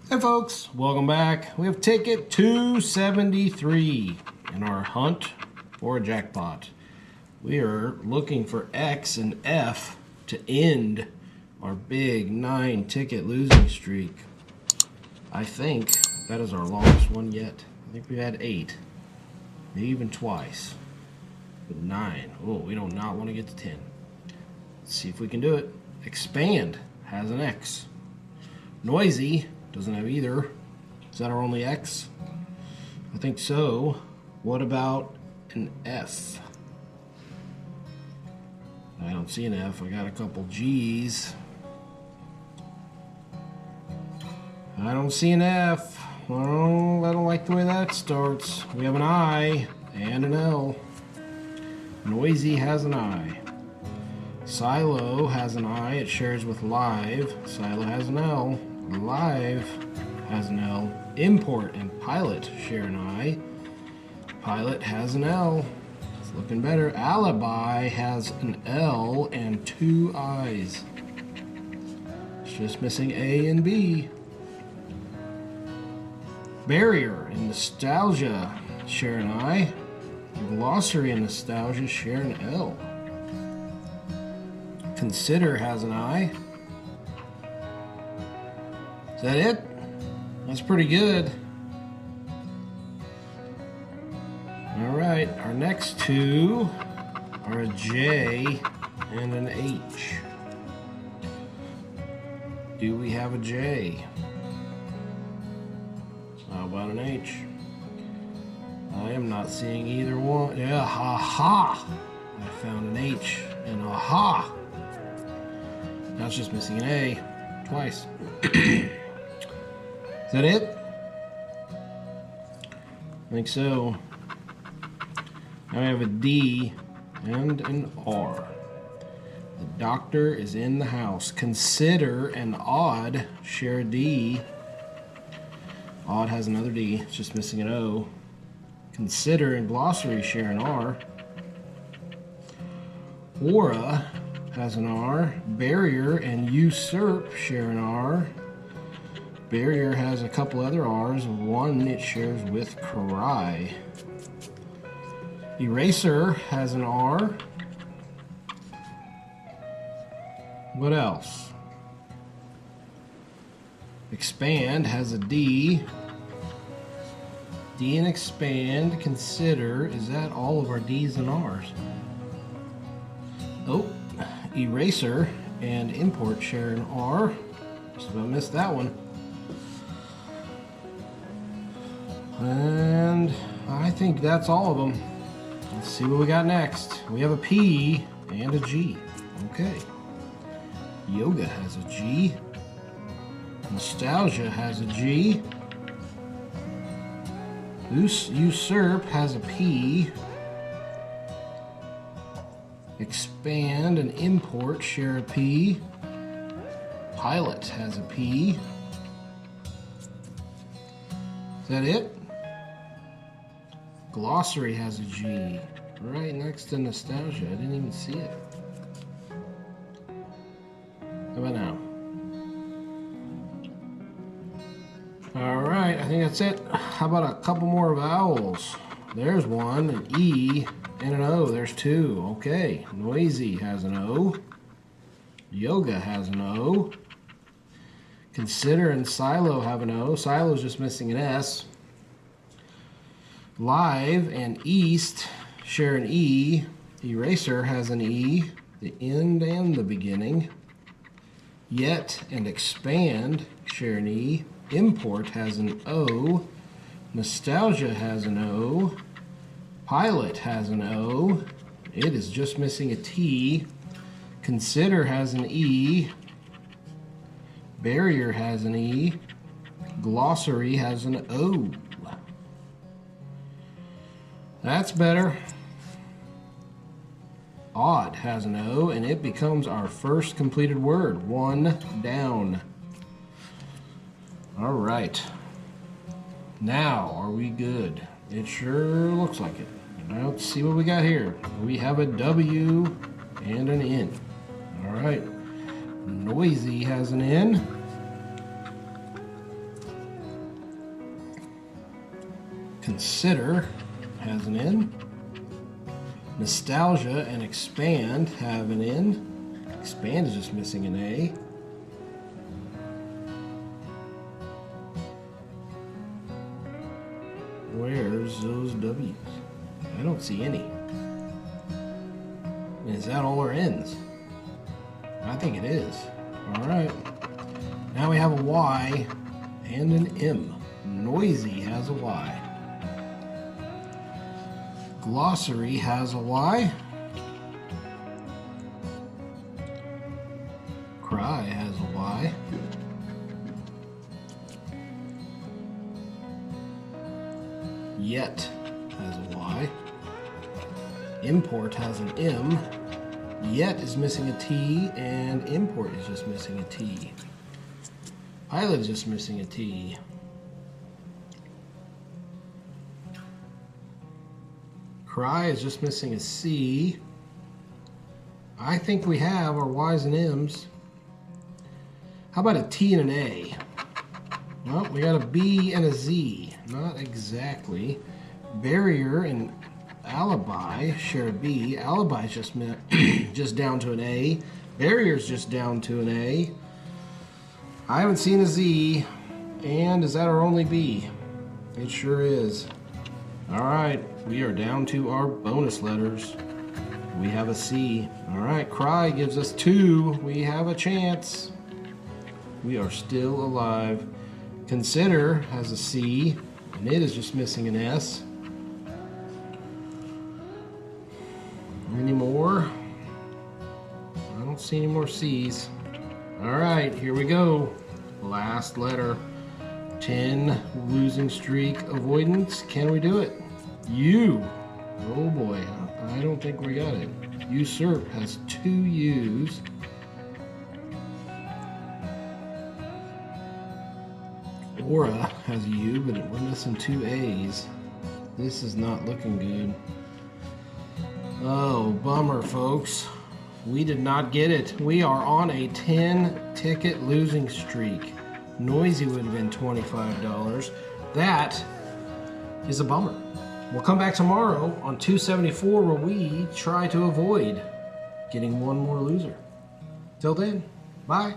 Hey folks, welcome back. We have ticket 273 in our hunt for a jackpot. We are looking for X and F to end our big 9-ticket losing streak. I think that is our longest one yet. I think we've had 8, maybe even twice. But 9, oh, we do not want to get to 10. Let's see if we can do it. Expand has an X. Noisy doesn't have either. Is that our only X? I think so. What about an F? I don't see an F. I got a couple G's. I don't see an F. Well, I don't like the way that starts. We have an I and an L. Noisy has an I. Silo has an I. It shares with Live. Silo has an L. Live has an L. Import and Pilot share an I. Pilot has an L. It's looking better. Alibi has an L and 2 I's. It's just missing A and B. Barrier and Nostalgia share an I. Glossary and Nostalgia share an L. Consider has an I. Is that it? That's pretty good. Alright, our next two are a J and an H. Do we have a J? How about an H? I am not seeing either one. Yeah, ha-ha! I found an H and aha! That's just missing an A twice. Is that it? I think so. Now we have a D and an R. The doctor is in the house. Consider and Odd share a D. Odd has another D. It's just missing an O. Consider and Glossary share an R. Aura has an R. Barrier and Usurp share an R. Barrier has a couple other R's. One it shares with Cry. Eraser has an R. What else? Expand has a D. D and Expand. Consider. Is that all of our D's and R's? Oh, Eraser and Import share an R. Just about missed that one. And I think that's all of them. Let's see what we got next. We have a P and a G. Okay. Yoga has a G. Nostalgia has a G. Usurp has a P. Expand and Import share a P. Pilot has a P. Is that it? Glossary has a G. Right next to Nostalgia. I didn't even see it. How about now? Alright, I think that's it. How about a couple more vowels? There's one, an E and an O. There's 2. Okay. Noisy has an O. Yoga has an O. Consider and Silo have an O. Silo's just missing an S. Live and East share an E. Eraser has an E, the end and the beginning. Yet and Expand share an E. Import has an O. Nostalgia has an O. Pilot has an O. It is just missing a T. Consider has an E. Barrier has an E. Glossary has an O. That's better. Odd has an O, and it becomes our first completed word. 1 down. All right. Now, are we good? It sure looks like it. Now, let's see what we got here. We have a W and an N. All right. Noisy has an N. Consider has an N. Nostalgia and Expand have an N. Expand is just missing an A. Where's those W's? I don't see any. Is that all our N's? I think it is. All right. Now we have a Y and an M. Noisy has a Y. Glossary has a Y. Cry has a Y. Yet has a Y. Import has an M. Yet is missing a T, and import is just missing a T. Pilot is just missing a T. Cry is just missing a C. I think we have our Y's and M's. How about a T and an A? Well, we got a B and a Z. Not exactly. Barrier and Alibi share a B. Alibi is just down to an A. Barrier is just down to an A. I haven't seen a Z. And is that our only B? It sure is. All right, we are down to our bonus letters. We have a C. All right, Cry gives us 2. We have a chance. We are still alive. Consider has a C, and it is just missing an S. Any more? I don't see any more C's. All right, here we go. Last letter. 10 losing streak avoidance. Can we do it? U. Oh boy, I don't think we got it. Usurp has 2 U's. Aura has a U, but we're missing 2 A's. This is not looking good. Oh, bummer, folks. We did not get it. We are on a 10-ticket losing streak. Noisy would have been $25. That is a bummer. We'll come back tomorrow on 274 where we try to avoid getting one more loser. Till then, bye.